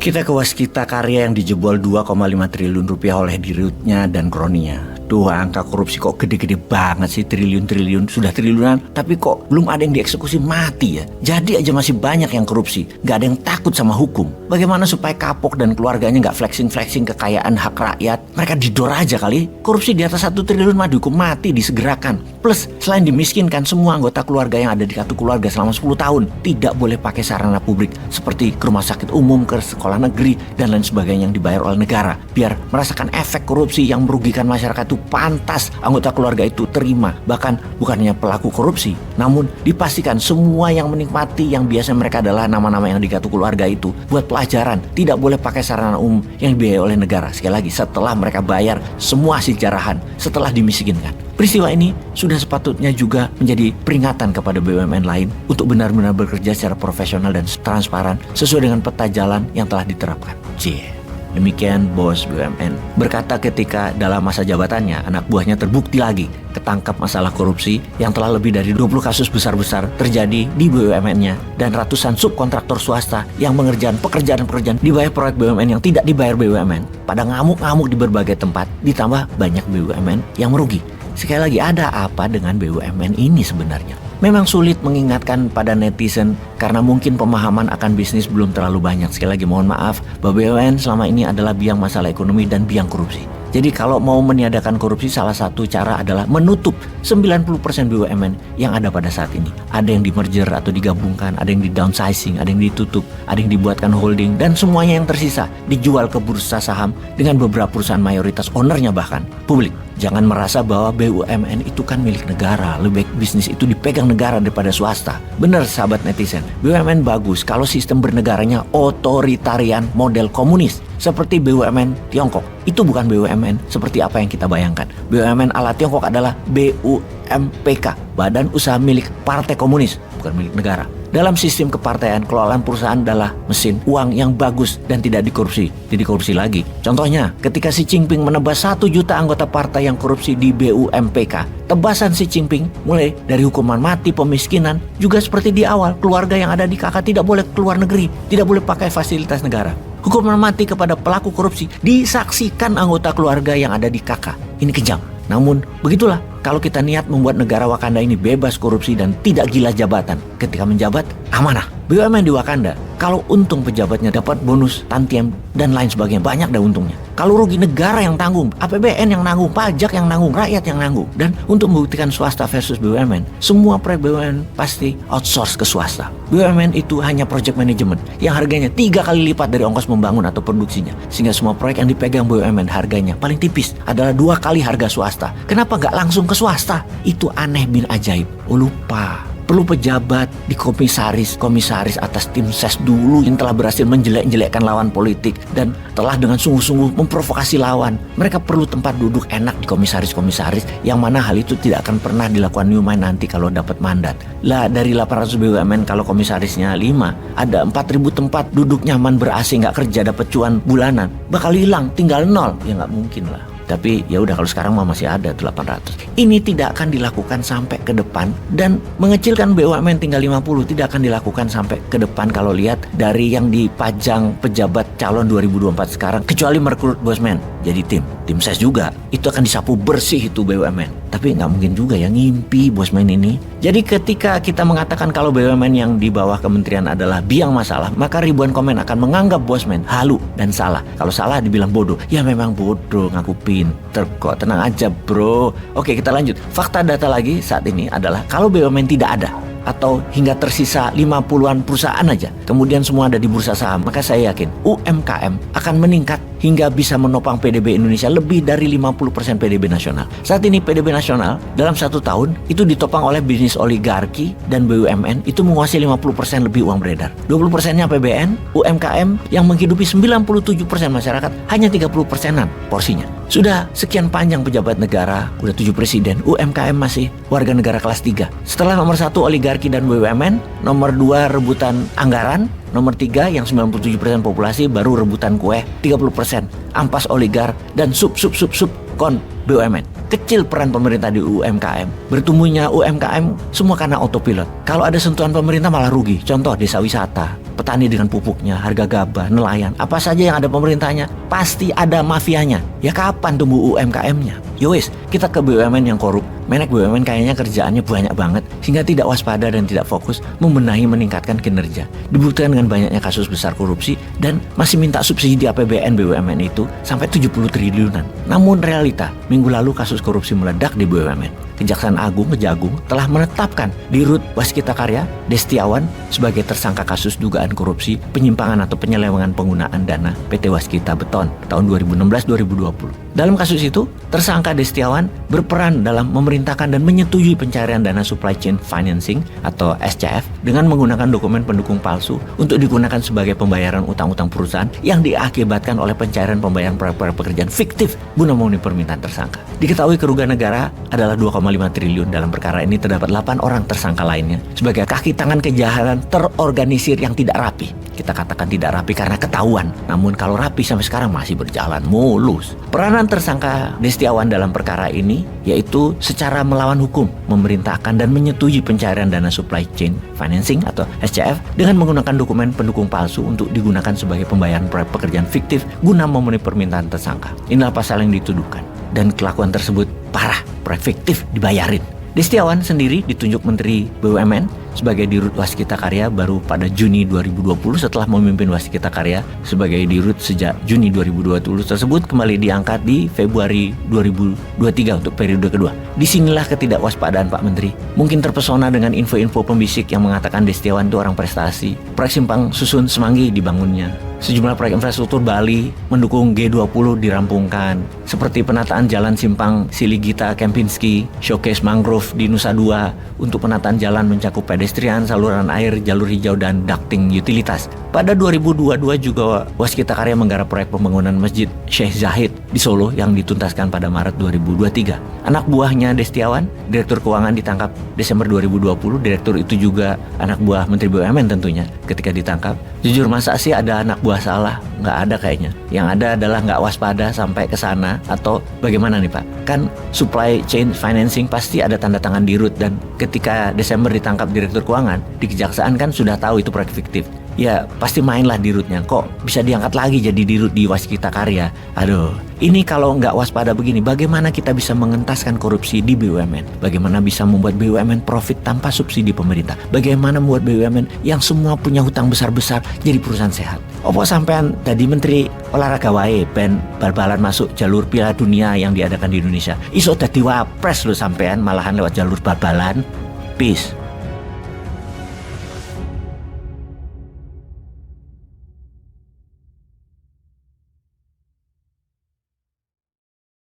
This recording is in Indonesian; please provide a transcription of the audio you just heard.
Kita ke waskita karya yang dijebol 2,5 triliun rupiah oleh dirutnya dan kroninya. Tuh, angka korupsi kok gede-gede banget sih, triliun-triliun, sudah triliunan, tapi kok belum ada yang dieksekusi mati ya. Jadi aja masih banyak yang korupsi, gak ada yang takut sama hukum. Bagaimana supaya Kapok dan keluarganya gak flexing-flexing kekayaan hak rakyat? Mereka didor aja kali. Korupsi di atas 1 triliun mah dihukum mati, disegerakan. Plus, selain dimiskinkan, semua anggota keluarga yang ada di kartu keluarga selama 10 tahun tidak boleh pakai sarana publik seperti ke rumah sakit umum, ke sekolah negeri, dan lain sebagainya yang dibayar oleh negara. Biar merasakan efek korupsi yang merugikan masyarakat itu pantas anggota keluarga itu terima. Bahkan bukannya pelaku korupsi, namun dipastikan semua yang menikmati yang biasa mereka adalah nama-nama yang di kartu keluarga itu buat pelajaran. Tidak boleh pakai sarana umum yang dibiayai oleh negara. Sekali lagi, setelah mereka bayar semua hasil jarahan, setelah dimiskinkan. Peristiwa ini sudah sepatutnya juga menjadi peringatan kepada BUMN lain untuk benar-benar bekerja secara profesional dan transparan sesuai dengan peta jalan yang telah diterapkan. Demikian bos BUMN berkata ketika dalam masa jabatannya anak buahnya terbukti lagi ketangkap masalah korupsi yang telah lebih dari 20 kasus besar-besar terjadi di BUMN-nya dan ratusan subkontraktor swasta yang mengerjakan pekerjaan-pekerjaan di bawah proyek BUMN yang tidak dibayar BUMN pada ngamuk-ngamuk di berbagai tempat, ditambah banyak BUMN yang merugi. Sekali lagi, ada apa dengan BUMN ini sebenarnya? Memang sulit mengingatkan pada netizen karena mungkin pemahaman akan bisnis belum terlalu banyak. Sekali lagi mohon maaf bahwa BUMN selama ini adalah biang masalah ekonomi dan biang korupsi. Jadi kalau mau meniadakan korupsi, salah satu cara adalah menutup 90% BUMN yang ada pada saat ini. Ada yang di merger atau digabungkan, ada yang di downsizing, ada yang ditutup, ada yang dibuatkan holding, dan semuanya yang tersisa dijual ke bursa saham dengan beberapa perusahaan mayoritas ownernya bahkan publik. Jangan merasa bahwa BUMN itu kan milik negara, lebih baik bisnis itu dipegang negara daripada swasta. Benar sahabat netizen, BUMN bagus kalau sistem bernegaranya otoritarian model komunis seperti BUMN Tiongkok. Itu bukan BUMN seperti apa yang kita bayangkan. BUMN ala Tiongkok adalah BUMPK, Badan Usaha Milik Partai Komunis, bukan milik negara. Dalam sistem kepartaian, kelolaan perusahaan adalah mesin uang yang bagus dan tidak dikorupsi. Dikorupsi lagi. Contohnya, ketika Xi Jinping menebas 1 juta anggota partai yang korupsi di BUMPK, tebasan Xi Jinping mulai dari hukuman mati, pemiskinan, juga seperti di awal, keluarga yang ada di KK tidak boleh keluar negeri, tidak boleh pakai fasilitas negara. Hukuman mati kepada pelaku korupsi disaksikan anggota keluarga yang ada di KK. Ini kejam. Namun, begitulah kalau kita niat membuat negara Wakanda ini bebas korupsi dan tidak gila jabatan. Ketika menjabat, amanah. BUMN di Wakanda, kalau untung pejabatnya dapat bonus, tantiem, dan lain sebagainya, banyak dah untungnya. Kalau rugi, negara yang tanggung, APBN yang nanggung, pajak yang nanggung, rakyat yang nanggung. Dan untuk membuktikan swasta versus BUMN, semua proyek BUMN pasti outsource ke swasta. BUMN itu hanya project management yang harganya 3 kali lipat dari ongkos membangun atau produksinya. Sehingga semua proyek yang dipegang BUMN harganya paling tipis adalah 2 kali harga swasta. Kenapa gak langsung ke swasta? Itu aneh bin ajaib. Oh, lupa. Perlu pejabat di komisaris atas tim ses dulu yang telah berhasil menjelek-jelekkan lawan politik dan telah dengan sungguh-sungguh memprovokasi lawan. Mereka perlu tempat duduk enak di komisaris yang mana hal itu tidak akan pernah dilakukan Newman nanti kalau dapat mandat. Lah dari 800 BUMN kalau komisarisnya 5, ada 4.000 tempat duduk nyaman ber-AC nggak kerja dapat cuan bulanan. Bakal hilang, tinggal 0. Ya nggak mungkin lah. Tapi ya udah, kalau sekarang mah masih ada 800. Ini tidak akan dilakukan sampai ke depan, dan mengecilkan BUMN tinggal 50 tidak akan dilakukan sampai ke depan kalau lihat dari yang dipajang pejabat calon 2024 sekarang, kecuali merekrut bosman jadi tim ses juga. Itu akan disapu bersih itu BUMN. Tapi nggak mungkin juga ya ngimpi bosman ini. Jadi ketika kita mengatakan kalau BUMN yang di bawah kementerian adalah biang masalah, maka ribuan komen akan menganggap bosman halu dan salah. Kalau salah dibilang bodoh. Ya memang bodoh, ngaku pinter kok, tenang aja bro. Oke, kita lanjut. Fakta data lagi saat ini adalah kalau BUMN tidak ada atau hingga tersisa 50-an perusahaan aja, kemudian semua ada di bursa saham, maka saya yakin UMKM akan meningkat hingga bisa menopang PDB Indonesia lebih dari 50% PDB nasional. Saat ini PDB nasional dalam 1 tahun itu ditopang oleh bisnis oligarki dan BUMN itu menguasai 50% lebih uang beredar. 20%-nya APBN, UMKM yang menghidupi 97% masyarakat hanya 30%-an porsinya. Sudah sekian panjang pejabat negara, udah 7 presiden, UMKM masih warga negara kelas 3. Setelah nomor 1 oligarki dan BUMN, nomor 2 rebutan anggaran, nomor 3 yang 97% populasi baru rebutan kue 30%, ampas oligar dan sub kon BUMN. Kecil peran pemerintah di UMKM. Bertumbuhnya UMKM semua karena autopilot. Kalau ada sentuhan pemerintah malah rugi. Contoh desa wisata, petani dengan pupuknya, harga gabah, nelayan, apa saja yang ada pemerintahnya, pasti ada mafianya. Ya kapan tumbuh UMKM-nya? Yowes, kita ke BUMN yang korup. Menek BUMN kayaknya kerjaannya banyak banget sehingga tidak waspada dan tidak fokus membenahi meningkatkan kinerja. Dibuktikan dengan banyaknya kasus besar korupsi dan masih minta subsidi APBN BUMN itu sampai 70 triliunan. Namun realita, minggu lalu kasus korupsi meledak di BUMN. Kejaksaan Agung Kejagung telah menetapkan Dirut Waskita Karya Destiawan sebagai tersangka kasus dugaan korupsi penyimpangan atau penyelewengan penggunaan dana PT Waskita Beton tahun 2016-2020. Dalam kasus itu, tersangka Destiawan berperan dalam memerintahkan dan menyetujui pencairan dana supply chain financing atau SCF dengan menggunakan dokumen pendukung palsu untuk digunakan sebagai pembayaran utang-utang perusahaan yang diakibatkan oleh pencairan pembayaran proyek-proyek pekerjaan fiktif guna memenuhi permintaan tersangka. Diketahui kerugian negara adalah 2,5 triliun. Dalam perkara ini terdapat 8 orang tersangka lainnya sebagai kaki tangan kejahatan terorganisir yang tidak rapi. Kita katakan tidak rapi karena ketahuan, namun kalau rapi sampai sekarang masih berjalan mulus. Peranan tersangka Destiawan dalam perkara ini yaitu secara melawan hukum, memerintahkan dan menyetujui pencairan dana supply chain financing atau SCF dengan menggunakan dokumen pendukung palsu untuk digunakan sebagai pembayaran proyek pekerjaan fiktif guna memenuhi permintaan tersangka. Inilah pasal yang dituduhkan dan kelakuan tersebut parah, proyek fiktif dibayarin. Destiawan sendiri ditunjuk Menteri BUMN sebagai Dirut Waskita Karya baru pada Juni 2020 setelah memimpin Waskita Karya sebagai Dirut sejak Juni 2020 tersebut kembali diangkat di Februari 2023 untuk periode kedua. Disinilah ketidakwaspadaan Pak Menteri. Mungkin terpesona dengan info-info pembisik yang mengatakan Destiawan itu orang prestasi. Proyek Simpang Susun Semanggi dibangunnya. Sejumlah proyek infrastruktur Bali mendukung G20 dirampungkan, seperti penataan jalan Simpang Siligita Kempinski, showcase mangrove di Nusa Dua untuk penataan jalan mencakup pedestrian, saluran air, jalur hijau, dan ducting utilitas. Pada 2022 juga Waskita Karya menggarap proyek pembangunan Masjid Syekh Zahid di Solo yang dituntaskan pada Maret 2023. Anak buahnya Destiawan, Direktur Keuangan ditangkap Desember 2020. Direktur itu juga anak buah Menteri BUMN tentunya ketika ditangkap. Jujur masa sih ada anak buah salah? Nggak ada kayaknya. Yang ada adalah nggak waspada sampai ke sana atau bagaimana nih Pak? Kan supply chain financing pasti ada tanda tangan Dirut dan ketika Desember ditangkap Direktur Keuangan, di Kejaksaan kan sudah tahu itu proyek fiktif. Ya pasti mainlah Dirutnya, kok bisa diangkat lagi jadi Dirut di Waskita Karya. Aduh, ini kalau nggak waspada begini, bagaimana kita bisa mengentaskan korupsi di BUMN? Bagaimana bisa membuat BUMN profit tanpa subsidi pemerintah? Bagaimana membuat BUMN yang semua punya hutang besar-besar jadi perusahaan sehat? Opo sampean tadi Menteri Olahraga wae ben bal-balan masuk jalur Piala Dunia yang diadakan di Indonesia. Iso dadi wapres lo sampean malahan lewat jalur bal-balan. Peace.